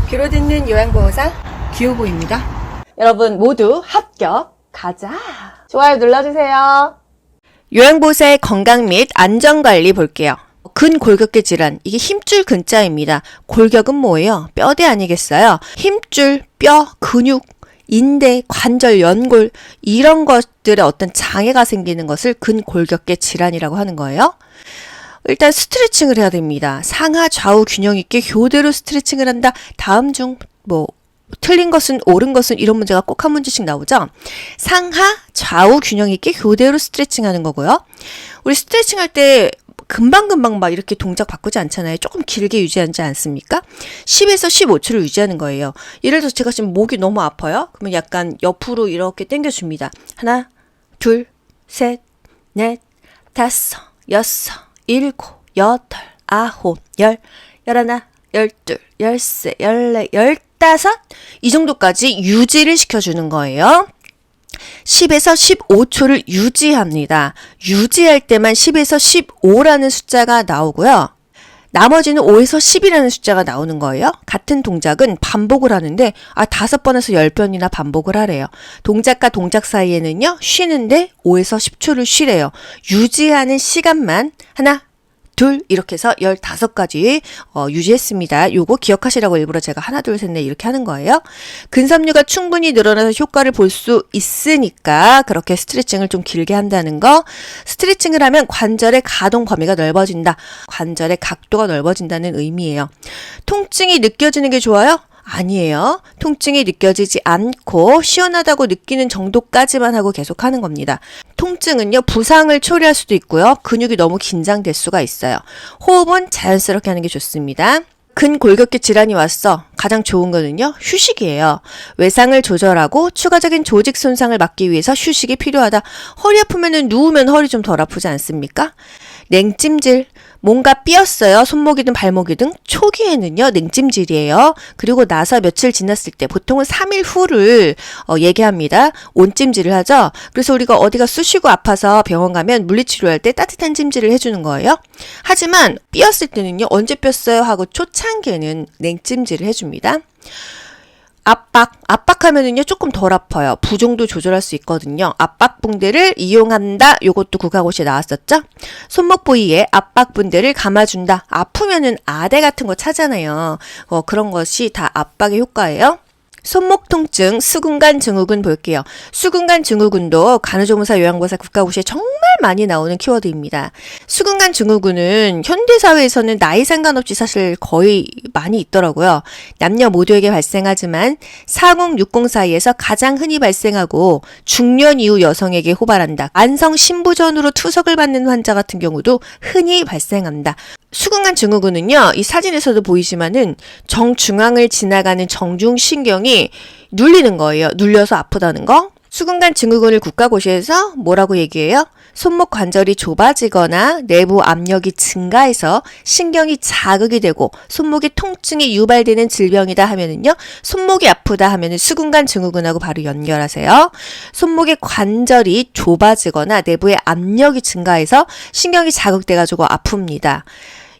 귀로 듣는 요양보호사 귀요보입니다. 여러분 모두 합격 가자. 좋아요 눌러주세요. 요양보호사의 건강 및 안전관리 볼게요. 근골격계 질환, 이게 힘줄 근자입니다. 골격은 뭐예요? 뼈대 아니겠어요? 힘줄, 뼈, 근육, 인대, 관절, 연골 이런 것들의 어떤 장애가 생기는 것을 근골격계 질환이라고 하는 거예요. 일단 스트레칭을 해야 됩니다. 상하 좌우 균형 있게 교대로 스트레칭을 한다. 다음 중 틀린 것은 옳은 것은 이런 문제가 꼭 한 문제씩 나오죠. 상하 좌우 균형 있게 교대로 스트레칭 하는 거고요. 우리 스트레칭 할 때 금방금방 막 이렇게 동작 바꾸지 않잖아요. 조금 길게 유지하지 않습니까? 10에서 15초를 유지하는 거예요. 예를 들어서 제가 지금 목이 너무 아파요. 그러면 약간 옆으로 이렇게 당겨줍니다. 하나, 둘, 셋, 넷, 다섯, 여섯, 일곱, 여덟, 아홉, 열, 열하나, 열둘, 열세, 열네, 열다섯 이 정도까지 유지를 시켜주는 거예요. 10에서 15초를 유지합니다. 유지할 때만 10에서 15라는 숫자가 나오고요. 나머지는 5에서 10이라는 숫자가 나오는 거예요. 같은 동작은 반복을 하는데 5번에서 10번이나 반복을 하래요. 동작과 동작 사이에는요. 쉬는데 5에서 10초를 쉬래요. 유지하는 시간만 하나, 둘 이렇게 해서 15가지 유지했습니다. 요거 기억하시라고 일부러 제가 하나, 둘, 셋, 넷 이렇게 하는 거예요. 근섬유가 충분히 늘어나서 효과를 볼 수 있으니까 그렇게 스트레칭을 좀 길게 한다는 거. 스트레칭을 하면 관절의 가동 범위가 넓어진다. 관절의 각도가 넓어진다는 의미예요. 통증이 느껴지는 게 좋아요? 아니에요. 통증이 느껴지지 않고 시원하다고 느끼는 정도까지만 하고 계속 하는 겁니다. 통증은요, 부상을 초래할 수도 있고요. 근육이 너무 긴장될 수가 있어요. 호흡은 자연스럽게 하는 게 좋습니다. 근골격계 질환이 왔어. 가장 좋은 거는요, 휴식이에요. 외상을 조절하고 추가적인 조직 손상을 막기 위해서 휴식이 필요하다. 허리 아프면은 누우면 허리 좀 덜 아프지 않습니까? 냉찜질. 뭔가 삐었어요. 손목이든 발목이든 초기에는요. 냉찜질이에요. 그리고 나서 며칠 지났을 때 보통은 3일 후를 얘기합니다. 온찜질을 하죠. 그래서 우리가 어디가 쑤시고 아파서 병원 가면 물리치료할 때 따뜻한 찜질을 해주는 거예요. 하지만 삐었을 때는요. 언제 삐었어요? 하고 초창기에는 냉찜질을 해줍니다. 압박하면은요 조금 덜 아파요. 부종도 조절할 수 있거든요. 압박 붕대를 이용한다. 요것도 국가고시에 나왔었죠. 손목 부위에 압박 붕대를 감아준다. 아프면은 아대 같은 거 차잖아요. 그런 것이 다 압박의 효과예요. 손목 통증, 수근관 증후군 볼게요. 수근관 증후군도 간호조무사 요양보호사 국가고시에 정말 많이 나오는 키워드입니다. 수근관 증후군은 현대사회에서는 나이 상관없이 사실 거의 많이 있더라고요. 남녀 모두에게 발생하지만 40, 60 사이에서 가장 흔히 발생하고 중년 이후 여성에게 호발한다. 만성 신부전으로 투석을 받는 환자 같은 경우도 흔히 발생한다. 수근관 증후군은요, 이 사진에서도 보이지만은 정중앙을 지나가는 정중신경이 눌리는 거예요. 눌려서 아프다는 거. 수근관 증후군을 국가고시에서 뭐라고 얘기해요? 손목 관절이 좁아지거나 내부 압력이 증가해서 신경이 자극이 되고 손목에 통증이 유발되는 질병이다 하면은요, 손목이 아프다 하면은 수근관 증후군하고 바로 연결하세요. 손목의 관절이 좁아지거나 내부의 압력이 증가해서 신경이 자극돼가지고 아픕니다.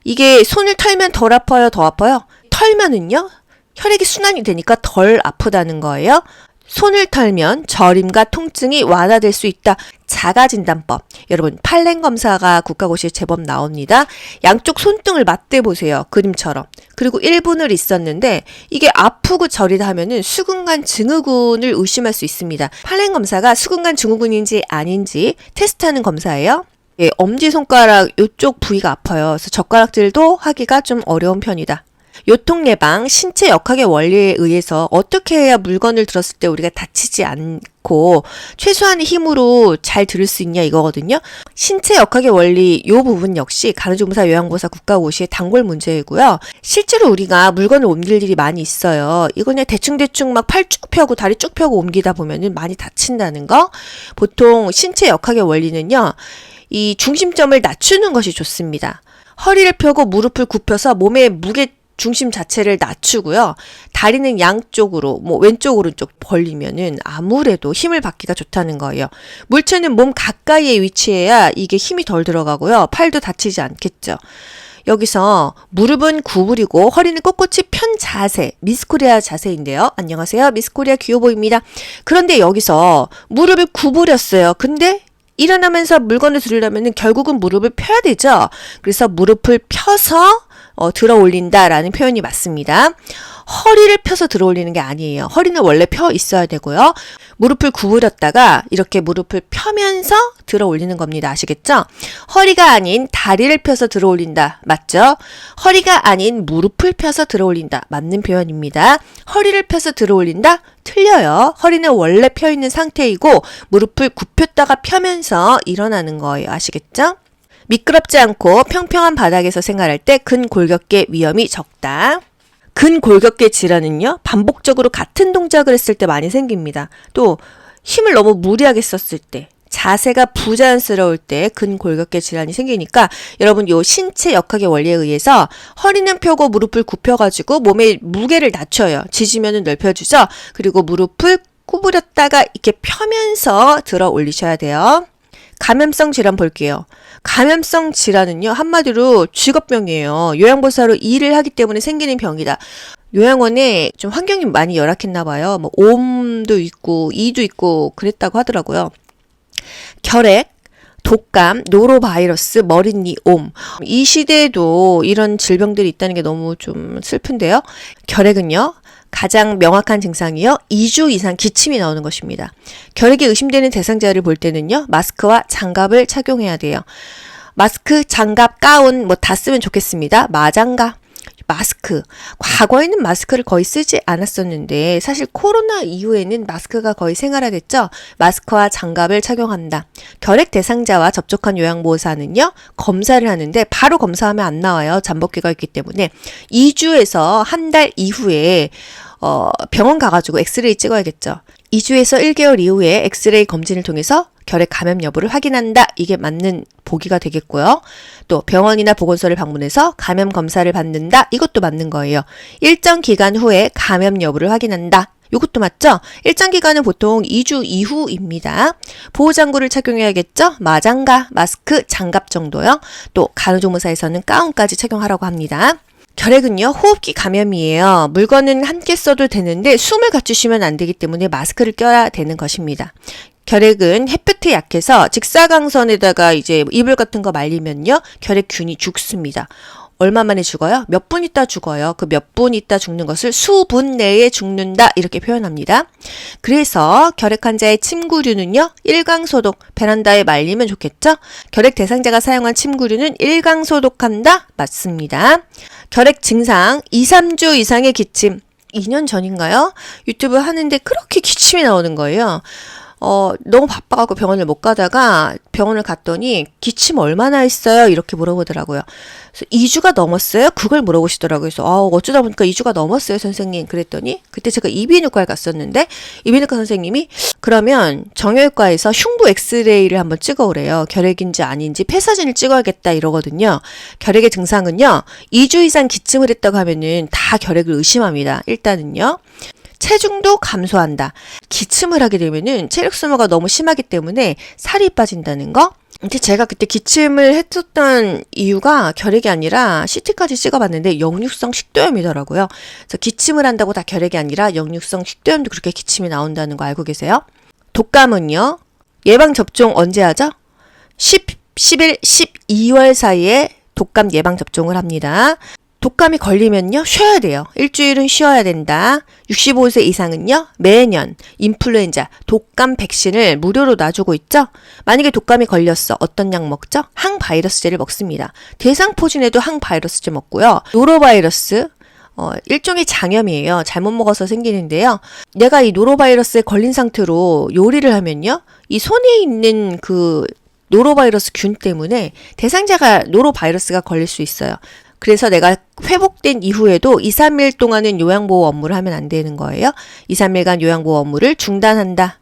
이게 손을 털면 덜 아파요? 더 아파요? 털면은요, 혈액이 순환이 되니까 덜 아프다는 거예요. 손을 털면 저림과 통증이 완화될 수 있다. 자가진단법. 여러분, 팔랭 검사가 국가고시에 제법 나옵니다. 양쪽 손등을 맞대 보세요. 그림처럼. 그리고 1분을 있었는데 이게 아프고 저리다 하면은 수근관 증후군을 의심할 수 있습니다. 팔랭 검사가 수근관 증후군인지 아닌지 테스트하는 검사예요. 예, 엄지손가락 이쪽 부위가 아파요. 그래서 젓가락질도 하기가 좀 어려운 편이다. 요통 예방, 신체 역학의 원리에 의해서 어떻게 해야 물건을 들었을 때 우리가 다치지 않고 최소한의 힘으로 잘 들을 수 있냐 이거거든요. 신체 역학의 원리 요 부분 역시 간호조무사 요양보호사 국가고시의 단골 문제이고요. 실제로 우리가 물건을 옮길 일이 많이 있어요. 이거 그냥 대충 막 팔 쭉 펴고 다리 쭉 펴고 옮기다 보면은 많이 다친다는 거. 보통 신체 역학의 원리는요, 이 중심점을 낮추는 것이 좋습니다. 허리를 펴고 무릎을 굽혀서 몸의 무게 중심 자체를 낮추고요. 다리는 양쪽으로, 왼쪽, 오른쪽 벌리면은 아무래도 힘을 받기가 좋다는 거예요. 물체는 몸 가까이에 위치해야 이게 힘이 덜 들어가고요. 팔도 다치지 않겠죠. 여기서 무릎은 구부리고 허리는 꼿꼿이 편 자세, 미스코리아 자세인데요. 안녕하세요. 미스코리아 귀요보입니다. 그런데 여기서 무릎을 구부렸어요. 근데 일어나면서 물건을 들으려면 결국은 무릎을 펴야 되죠. 그래서 무릎을 펴서 들어 올린다라는 표현이 맞습니다. 허리를 펴서 들어 올리는 게 아니에요. 허리는 원래 펴 있어야 되고요. 무릎을 구부렸다가 이렇게 무릎을 펴면서 들어 올리는 겁니다. 아시겠죠? 허리가 아닌 다리를 펴서 들어 올린다. 맞죠? 허리가 아닌 무릎을 펴서 들어 올린다. 맞는 표현입니다. 허리를 펴서 들어 올린다? 틀려요. 허리는 원래 펴 있는 상태이고 무릎을 굽혔다가 펴면서 일어나는 거예요. 아시겠죠? 미끄럽지 않고 평평한 바닥에서 생활할 때 근골격계 위험이 적다. 근골격계 질환은요, 반복적으로 같은 동작을 했을 때 많이 생깁니다. 또 힘을 너무 무리하게 썼을 때, 자세가 부자연스러울 때 근골격계 질환이 생기니까 여러분 요 신체 역학의 원리에 의해서 허리는 펴고 무릎을 굽혀가지고 몸의 무게를 낮춰요. 지지면은 넓혀주죠. 그리고 무릎을 구부렸다가 이렇게 펴면서 들어 올리셔야 돼요. 감염성 질환 볼게요. 감염성 질환은요, 한마디로 직업병이에요. 요양보호사로 일을 하기 때문에 생기는 병이다. 요양원에 좀 환경이 많이 열악했나 봐요. 뭐 옴도 있고 이도 있고 그랬다고 하더라고요. 결핵, 독감, 노로바이러스, 머릿니, 옴. 이 시대에도 이런 질병들이 있다는 게 너무 좀 슬픈데요. 결핵은요, 가장 명확한 증상이요, 2주 이상 기침이 나오는 것입니다. 결핵이 의심되는 대상자를 볼 때는요, 마스크와 장갑을 착용해야 돼요. 마스크, 장갑, 가운 뭐 다 쓰면 좋겠습니다. 마장갑, 마스크. 과거에는 마스크를 거의 쓰지 않았었는데 사실 코로나 이후에는 마스크가 거의 생활화됐죠. 마스크와 장갑을 착용한다. 결핵 대상자와 접촉한 요양보호사는요, 검사를 하는데 바로 검사하면 안 나와요. 잠복기가 있기 때문에 2주에서 한 달 이후에 병원 가가지고 엑스레이 찍어야겠죠. 2주에서 1개월 이후에 엑스레이 검진을 통해서 결핵 감염 여부를 확인한다. 이게 맞는 보기가 되겠고요. 또 병원이나 보건소를 방문해서 감염 검사를 받는다. 이것도 맞는 거예요. 일정 기간 후에 감염 여부를 확인한다. 이것도 맞죠? 일정 기간은 보통 2주 이후입니다. 보호장구를 착용해야겠죠? 마장갑, 마스크, 장갑 정도요. 또 간호조무사에서는 가운까지 착용하라고 합니다. 결핵은요, 호흡기 감염이에요. 물건은 함께 써도 되는데 숨을 갖추시면 안 되기 때문에 마스크를 껴야 되는 것입니다. 결핵은 햇볕에 약해서 직사광선에다가 이제 이불 같은 거 말리면요, 결핵균이 죽습니다. 얼마 만에 죽어요? 몇 분 있다 죽어요. 그 몇 분 있다 죽는 것을 수분 내에 죽는다 이렇게 표현합니다. 그래서 결핵 환자의 침구류는요, 일광소독, 베란다에 말리면 좋겠죠? 결핵 대상자가 사용한 침구류는 일광소독한다? 맞습니다. 결핵 증상 2, 3주 이상의 기침. 2년 전인가요? 유튜브 하는데 그렇게 기침이 나오는 거예요. 너무 바빠갖고 병원을 못 가다가 병원을 갔더니 기침 얼마나 했어요? 이렇게 물어보더라고요. 그래서 2주가 넘었어요? 그걸 물어보시더라고요. 그래서 어쩌다 보니까 2주가 넘었어요, 선생님. 그랬더니 그때 제가 이비인후과에 갔었는데 이비인후과 선생님이 그러면 정형외과에서 흉부 엑스레이를 한번 찍어오래요. 결핵인지 아닌지 폐사진을 찍어야겠다 이러거든요. 결핵의 증상은요, 2주 이상 기침을 했다고 하면은 다 결핵을 의심합니다. 일단은요. 체중도 감소한다. 기침을 하게 되면은 체력 소모가 너무 심하기 때문에 살이 빠진다는 거. 근데 제가 그때 기침을 했었던 이유가 결핵이 아니라 CT까지 찍어봤는데 역류성 식도염이더라고요. 그래서 기침을 한다고 다 결핵이 아니라 역류성 식도염도 그렇게 기침이 나온다는 거 알고 계세요? 독감은요, 예방접종 언제 하죠? 11, 12월 사이에 독감 예방접종을 합니다. 독감이 걸리면요, 쉬어야 돼요. 일주일은 쉬어야 된다. 65세 이상은요, 매년 인플루엔자, 독감 백신을 무료로 놔주고 있죠. 만약에 독감이 걸렸어. 어떤 약 먹죠? 항바이러스제를 먹습니다. 대상포진에도 항바이러스제 먹고요. 노로바이러스, 일종의 장염이에요. 잘못 먹어서 생기는데요. 내가 이 노로바이러스에 걸린 상태로 요리를 하면요, 이 손에 있는 그 노로바이러스 균 때문에 대상자가 노로바이러스가 걸릴 수 있어요. 그래서 내가 회복된 이후에도 2, 3일 동안은 요양보호 업무를 하면 안 되는 거예요. 2, 3일간 요양보호 업무를 중단한다.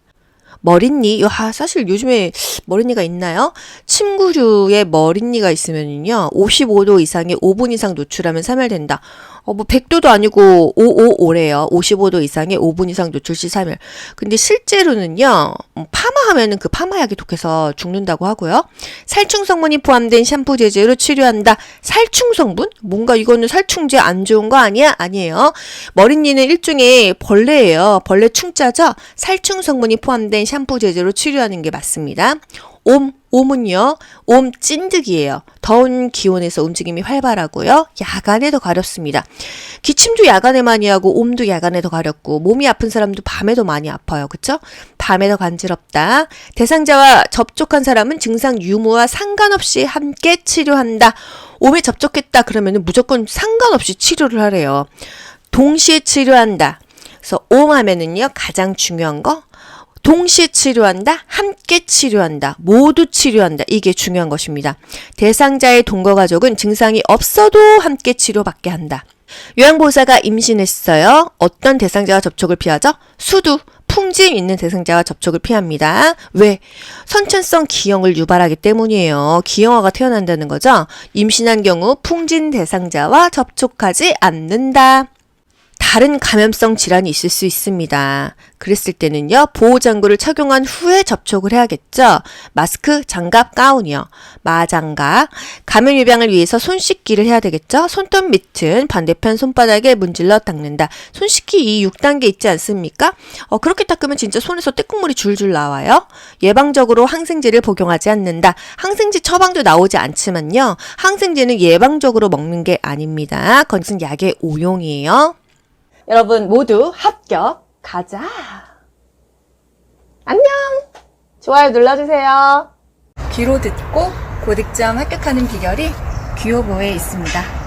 머릿니, 사실 요즘에 머릿니가 있나요? 침구류에 머릿니가 있으면요, 55도 이상의 5분 이상 노출하면 사멸된다. 뭐 100도도 아니고 555래요. 55도 이상의 5분 이상 노출 시 3일. 근데 실제로는요. 파마하면은 그 파마약이 독해서 죽는다고 하고요. 살충 성분이 포함된 샴푸 제제로 치료한다. 살충 성분? 뭔가 이거는 살충제 안 좋은 거 아니야? 아니에요. 머리띠는 일종의 벌레예요. 벌레 충자죠. 살충 성분이 포함된 샴푸 제제로 치료하는 게 맞습니다. 옴은요, 옴 찐득이에요. 더운 기온에서 움직임이 활발하고요. 야간에 더 가렵습니다. 기침도 야간에 많이 하고 옴도 야간에 더 가렵고 몸이 아픈 사람도 밤에도 많이 아파요. 그쵸? 밤에 더 간지럽다. 대상자와 접촉한 사람은 증상 유무와 상관없이 함께 치료한다. 옴에 접촉했다 그러면 무조건 상관없이 치료를 하래요. 동시에 치료한다. 그래서 옴 하면은요, 가장 중요한 거 동시에 치료한다, 함께 치료한다, 모두 치료한다. 이게 중요한 것입니다. 대상자의 동거 가족은 증상이 없어도 함께 치료받게 한다. 요양보호사가 임신했어요. 어떤 대상자와 접촉을 피하죠? 수두, 풍짐 있는 대상자와 접촉을 피합니다. 왜? 선천성 기형을 유발하기 때문이에요. 기형아가 태어난다는 거죠. 임신한 경우 풍진 대상자와 접촉하지 않는다. 다른 감염성 질환이 있을 수 있습니다. 그랬을 때는요, 보호장구를 착용한 후에 접촉을 해야겠죠. 마스크, 장갑, 가운이요. 마장갑. 감염 예방을 위해서 손 씻기를 해야 되겠죠. 손톱 밑은 반대편 손바닥에 문질러 닦는다. 손 씻기 이 6단계 있지 않습니까? 그렇게 닦으면 진짜 손에서 떼국물이 줄줄 나와요. 예방적으로 항생제를 복용하지 않는다. 항생제 처방도 나오지 않지만요. 항생제는 예방적으로 먹는 게 아닙니다. 그것은 약의 오용이에요. 여러분 모두 합격. 가자. 안녕. 좋아요 눌러주세요. 귀로 듣고 고득점 합격하는 비결이 귀요보에 있습니다.